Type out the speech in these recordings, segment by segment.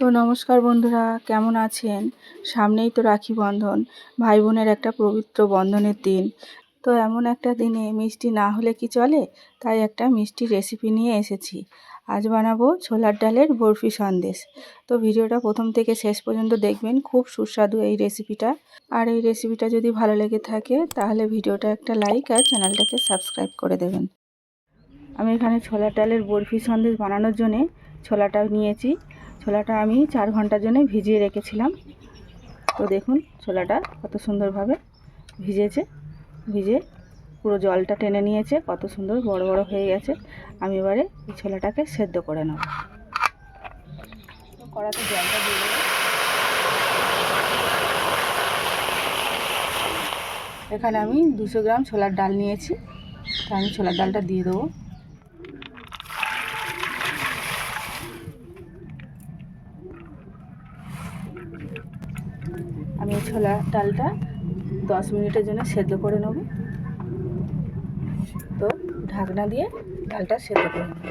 তো নমস্কার বন্ধুরা, কেমন আছেন? সামনেই তো রাখি বন্ধন, ভাই বোনের একটা পবিত্র বন্ধনের দিন। তো এমন একটা দিনে মিষ্টি না হলে কি চলে? তাই একটা মিষ্টির রেসিপি নিয়ে এসেছি। আজ বানাবো ছোলার ডালের বরফি সন্দেশ। তো ভিডিওটা প্রথম থেকে শেষ পর্যন্ত দেখবেন, খুব সুস্বাদু এই রেসিপিটা। আর এই রেসিপিটা যদি ভালো লেগে থাকে তাহলে ভিডিওটা একটা লাইক আর চ্যানেলটাকে সাবস্ক্রাইব করে দেবেন। আমি এখানে ছোলার ডালের বরফি সন্দেশ বানানোর জন্যে ছোলাটা নিয়েছি। ছোলাটা আমি 4 ঘন্টার জন্য ভিজিয়ে রেখেছিলাম। তো দেখুন ছোলাটা কত সুন্দরভাবে ভিজে পুরো জলটা টেনে নিয়েছে, কত সুন্দর বড় বড় হয়ে গেছে। আমি এবারে এই ছোলাটাকে সেদ্ধ করে নেব। কড়াতে জলটা দিয়ে দেবো। এখানে আমি 200 গ্রাম ছোলার ডাল নিয়েছি, তো আমি ছোলার ডালটা দিয়ে দেবো। আমি ছোলার ডালটা 10 মিনিটের জন্য সেদ্ধ করে নেব। তো ঢাকনা দিয়ে ডালটা সেদ্ধ করে নেব।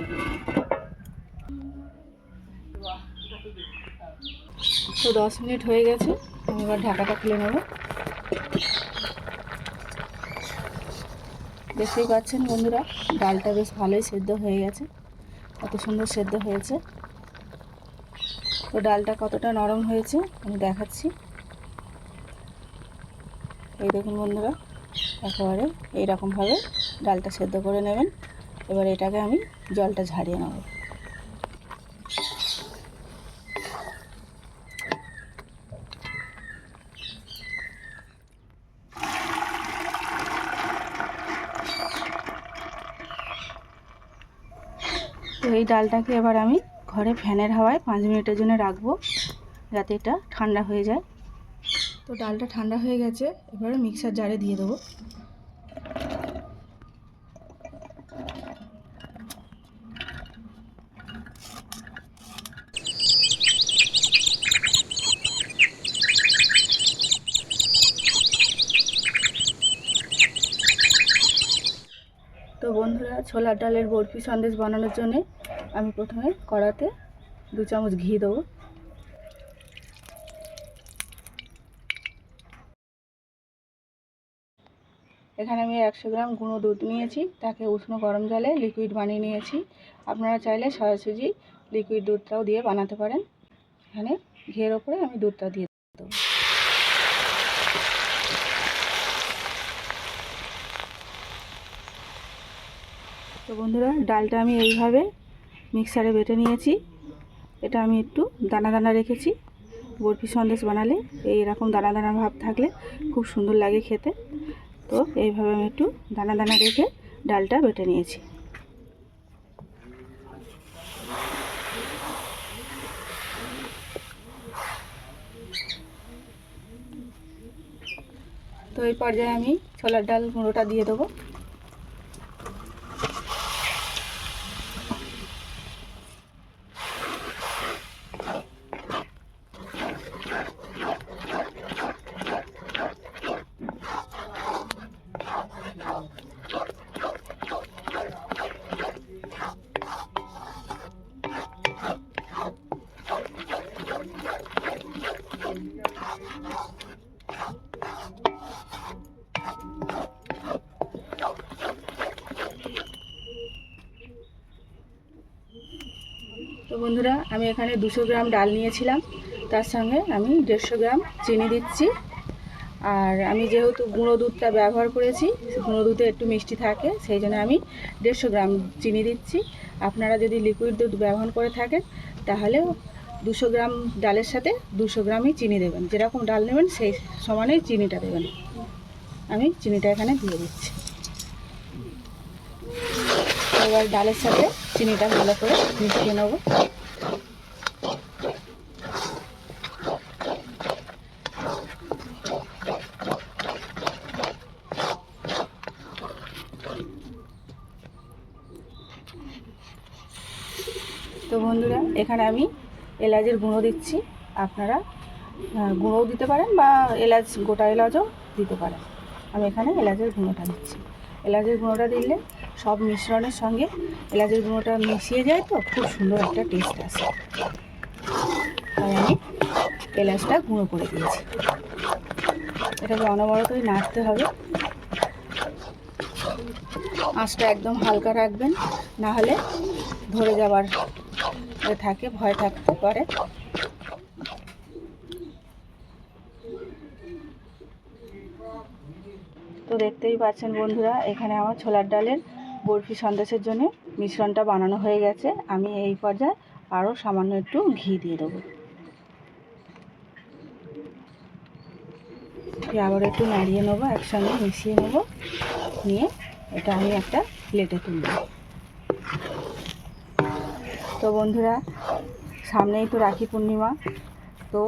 তো 10 মিনিট হয়ে গেছে, আমি এবার ঢাকাটা খুলে নেব। দেখতেই পাচ্ছেন বন্ধুরা, ডালটা বেশ ভালোই সেদ্ধ হয়ে গেছে, কত সুন্দর সেদ্ধ হয়েছে। তো ডালটা কতটা নরম হয়েছে আমি দেখাচ্ছি। এই দেখুন বন্ধুরা, একেবারে এইরকমভাবে ডালটা সেদ্ধ করে নেবেন। এবার এটাকে আমি জলটা ঝারিয়ে নেব। তো এই ডালটাকে এবার আমি ঘরে ফ্যানের হাওয়ায় 5 মিনিটের জন্য রাখবো, যাতে এটা ঠান্ডা হয়ে যায়। তো ডালটা ঠান্ডা হয়ে গেছে, এবারে মিক্সার জারে দিয়ে দেবো। তো বন্ধুরা, ছোলার ডালের বরফি সন্দেশ বানানোর জন্যে আমি প্রথমে কড়াতে 2 চামচ ঘি দেবো। এখানে আমি 100 গ্রাম গুঁড়ো দুধ নিয়েছি, তাকে উষ্ণ গরম জলে লিকুইড বানিয়ে নিয়েছি। আপনারা চাইলে সরাসরি লিকুইড দুধটাও দিয়ে বানাতে পারেন। এখানে ঘিয়ের ওপরে আমি দুধটা দিয়ে দেবো। তো বন্ধুরা, ডালটা আমি এইভাবে মিক্সারে বেটে নিয়েছি। এটা আমি একটু দানা দানা রেখেছি। বরফি সন্দেশ বানালে এইরকম দানা দানা ভাব থাকলে খুব সুন্দর লাগে খেতে। তো এইভাবে আমি একটু দানা দানা রেখে ডালটা বেটে নিয়েছি। তো এই পর্যায়ে আমি ছোলার ডাল গুঁড়োটা দিয়ে দেবো। তো বন্ধুরা, আমি এখানে 200 গ্রাম ডাল নিয়েছিলাম, তার সঙ্গে আমি 150 গ্রাম চিনি দিচ্ছি। আর আমি যেহেতু গুঁড়ো দুধটা ব্যবহার করেছি, গুঁড়ো দুধে একটু মিষ্টি থাকে, সেই জন্য আমি 150 গ্রাম চিনি দিচ্ছি। আপনারা যদি লিকুইড দুধ ব্যবহার করে থাকেন তাহলে 200 গ্রাম ডালের সাথে 200 গ্রামই চিনি দেবেন। যেরকম ডাল নেবেন সেই সমানেই চিনিটা দেবেন। আমি চিনিটা এখানে দিয়ে দিচ্ছি। এবার ডালের সাথে চিনিটা ভালো করে মিশিয়ে নেব। তো বন্ধুরা, এখানে আমি এলাচের গুঁড়ো দিচ্ছি। আপনারা গুঁড়োও দিতে পারেন বা এলাচ, গোটা এলাচও দিতে পারেন। আমি এখানে এলাচের গুঁড়োটা দিচ্ছি। এলাচের গুঁড়োটা দিলে সব মিশ্রণের সঙ্গে এলাচের গুঁড়োটা মিশিয়ে যায়, তো খুব সুন্দর একটা টেস্ট আসে। তাই আমি এলাচটা গুঁড়ো করে দিয়েছি। এটাকে অনবরতই নাড়তে হবে, আঁচটা একদম হালকা রাখবেন, না হলে ধরে যাবার থাকে, ভয় থাকতে পারে। তো দেখতেই পাচ্ছেন বন্ধুরা, এখানে আমার ছোলার ডালের বরফি সন্দেশের জন্য মিশ্রণটা বানানো হয়ে গেছে। আমি এই পর্যায়ে আরও সামান্য একটু ঘি দিয়ে দেবো। আবার একটু নাড়িয়ে নেবো, একসঙ্গে মিশিয়ে নেবো, নিয়ে এটা আমি একটা প্লেটে তুলব। তো বন্ধুরা, সামনেই তো রাখি পূর্ণিমা, তো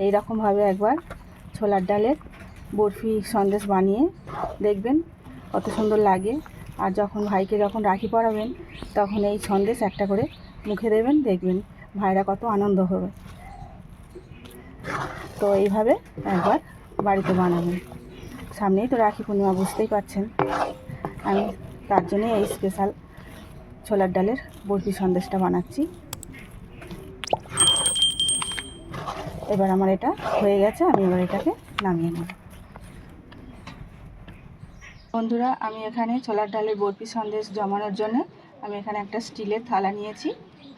এইরকমভাবে একবার ছোলার ডালের বরফি সন্দেশ বানিয়ে দেখবেন কত সুন্দর লাগে। আর যখন ভাইকে যখন রাখি পরাবেন তখন এই সন্দেশ একটা করে মুখে দেবেন, দেখবেন ভাইরা কত আনন্দ হবে। তো এইভাবে একবার বাড়িতে বানাবেন। সামনেই তো রাখি পূর্ণিমা, বুঝতেই পারছেন, আমি তার জন্যে এই স্পেশাল ছোলার ডালের বরফি সন্দেশটা বানাচ্ছি। এবার আমার এটা হয়ে গেছে, আমি এবার এটাকে নামিয়ে নেব। বন্ধুরা, আমি এখানে ছোলার ডালের বরফি সন্দেশ জমানোর জন্য আমি এখানে একটা স্টিলের থালা নিয়েছি,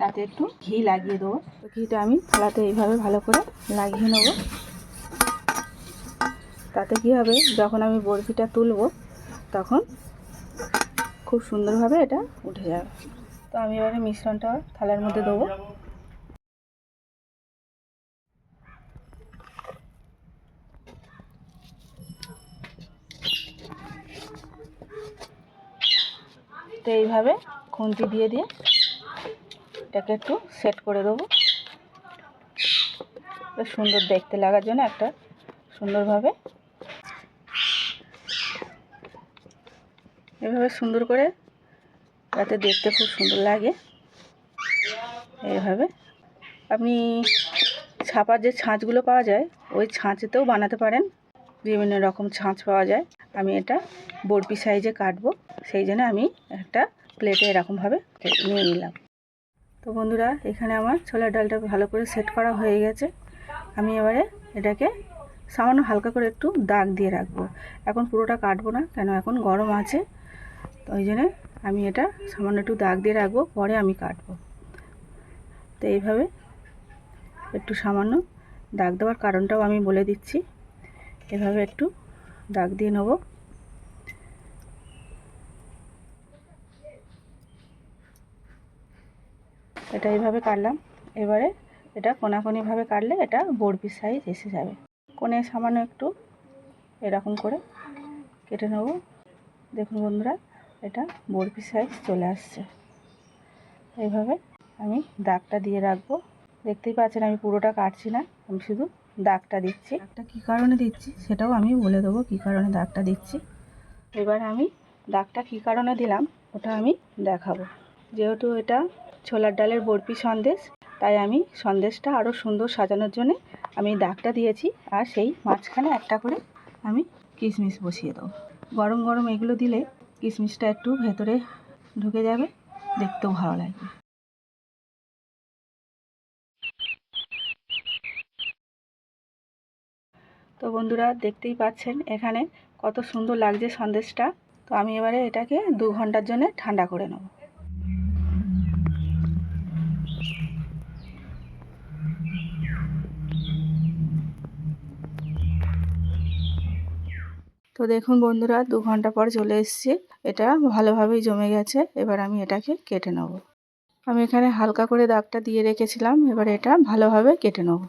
তাতে একটু ঘি লাগিয়ে দেবো। তো ঘিটা আমি থালাতে এইভাবে ভালো করে লাগিয়ে নেব। তাতে কী হবে, যখন আমি বরফিটা তুলব তখন খুব সুন্দরভাবে এটা উঠে যাবে। তো আমি এবারে মিশ্রণটা থালার মধ্যে দেবো। তো এইভাবে খুন্তি দিয়ে দিয়ে এটাকে একটু সেট করে দেবো, সুন্দর দেখতে লাগার জন্য একটা সুন্দরভাবে এভাবে সুন্দর করে, যাতে দেখতে খুব সুন্দর লাগে। এইভাবে আপনি ছাপার যে ছাঁচগুলো পাওয়া যায় ওই ছাঁচেতেও বানাতে পারেন, বিভিন্ন রকম ছাঁচ পাওয়া যায়। আমি এটা বরফি সাইজে কাটবো, সেই জন্য আমি একটা প্লেটে এরকমভাবে নিয়ে নিলাম। তো বন্ধুরা, এখানে আমার ছোলার ডালটা ভালো করে সেট করা হয়ে গেছে। আমি এবারে এটাকে সামান্য হালকা করে একটু দাগ দিয়ে রাখবো। এখন পুরোটা কাটবো না, কেন এখন গরম আছে, তো ওই জন্যে আমি এটা সামান্য একটু দাগ দিয়ে রাখবো, পরে আমি কাটবো। তো এইভাবে একটু সামান্য দাগ দেওয়ার কারণটাও আমি বলে দিচ্ছি। এভাবে একটু দাগ দিয়ে নেব। এটা এইভাবে কাটলাম। এবারে এটা কোনাকুনিভাবে কাটলে এটা বরফি সাইজ এসে যাবে। কোণে সামান্য একটু এরকম করে কেটে নেব। দেখুন বন্ধুরা, এটা বরফি সাইজ চলে আসছে। এইভাবে আমি দাগটা দিয়ে রাখবো। দেখতেই পাচ্ছেন আমি পুরোটা কাটছি না, আমি শুধু দাগটা দিচ্ছি। দাগটা কী কারণে দিচ্ছি সেটাও আমি বলে দেবো, কী কারণে দাগটা দিচ্ছি। এবার আমি দাগটা কী কারণে দিলাম ওটা আমি দেখাবো। যেহেতু এটা ছোলার ডালের বরফি সন্দেশ, তাই আমি সন্দেশটা আরও সুন্দর সাজানোর জন্য আমি দাগটা দিয়েছি। আর সেই মাঝখানে একটা করে আমি কিশমিশ বসিয়ে দেবো। গরম গরম এগুলো দিলে কিশমিশটা একটু ভেতরে ঢুকে যাবে, দেখতেও ভালো লাগবে। তো বন্ধুরা, দেখতেই পাচ্ছেন এখানে কত সুন্দর লাগছে সন্দেশটা। তো আমি এবারে এটাকে 2 ঘন্টার জন্য ঠান্ডা করে নেব। তো দেখুন বন্ধুরা, 2 ঘন্টা পর চলে এসেছি, এটা ভালোভাবেই জমে গেছে। এবার আমি এটাকে কেটে নেব। আমি এখানে হালকা করে দাগটা দিয়ে রেখেছিলাম, এবার এটা ভালোভাবে কেটে নেব।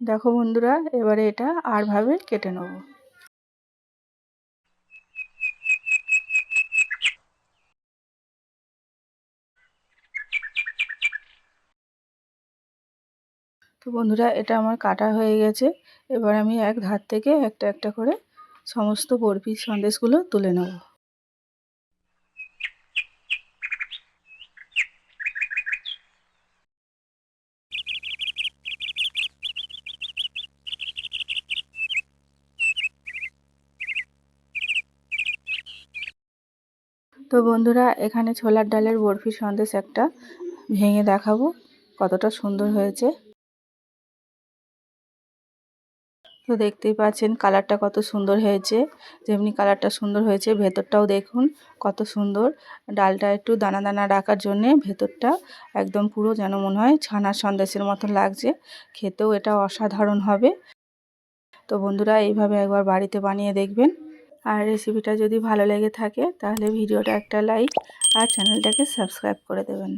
দেখো বন্ধুরা, এবারে এটা আরভাবে কেটে নেব। তো বন্ধুরা, এটা আমার কাটা হয়ে গেছে। এবার আমি এক ধার থেকে একটা একটা করে সমস্ত বরফির সন্দেশগুলো তুলে নেব। তো বন্ধুরা, এখানে ছোলার ডালের বরফি সন্দেশ একটা ভেঙে দেখাবো কতটা সুন্দর হয়েছে। তো দেখতেই পাচ্ছেন কালারটা কত সুন্দর হয়েছে। যেমনি কালারটা সুন্দর হয়েছে ভেতরটাও দেখুন কত সুন্দর। ডালটা একটু দানা দানা রাখার জন্যে ভেতরটা একদম পুরো যেন মনে হয় ছানার সন্দেশের মতো লাগছে। খেতেও এটা অসাধারণ হবে। তো বন্ধুরা, এইভাবে একবার বাড়িতে বানিয়ে দেখবেন। আর রেসিপিটা যদি ভালো লেগে থাকে তাহলে ভিডিওটা একটা লাইক আর চ্যানেলটাকে সাবস্ক্রাইব করে দেবেন।